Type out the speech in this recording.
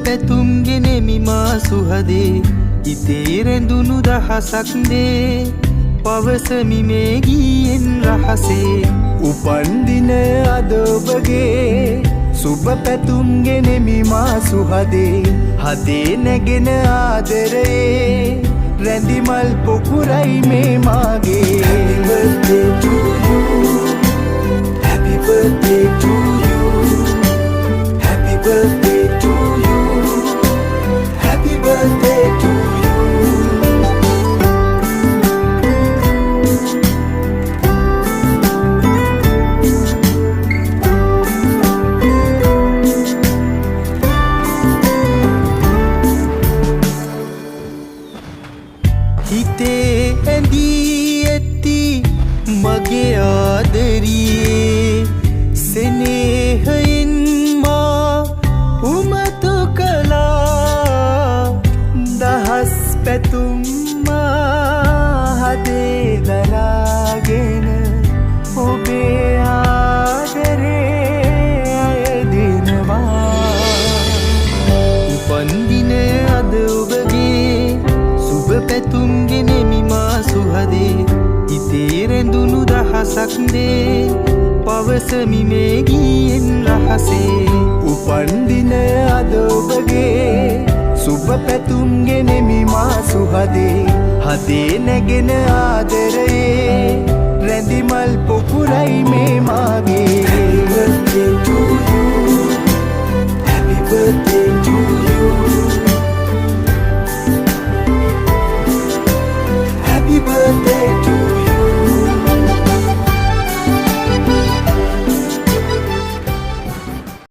පැතුම් ගෙනෙමි මා සුහදේ ඉතේ රැඳුණු දහසක් දේ පවසමි මේ ගීයෙන් රහසේ උපන්දින අද ඔබගේ සුබ පැතුම් ගෙනෙමි මා සුහදේ හදේ නැගෙන ආදරයේ රැඳි මල් පොකුරයි මේ මාගේ Happy birthday to you Happy birthday to you Happy birthday to you හිතේ ඇඳී ඇති මගේ ආදරියේ සෙනෙහයෙන් මා උමතු කළා දහස් පැතුම් මා හදේ දරාගෙන ඔබේ ආදරේ අයදිනවා උපන්දින අද ඔබගේ සුබ පැතුම් ගෙනෙමි මා සුහදේ ඉතේ රැඳුණු දහසක් දේ පවසමි මේ ගීයෙන් රහසේ උපන්දින අද ඔබගේ සුබ පැතුම් ගෙනෙමි මා සුහදේ හදේ නැගෙන ආදරයේ රැඳි මල් පොකුරයි මේ මා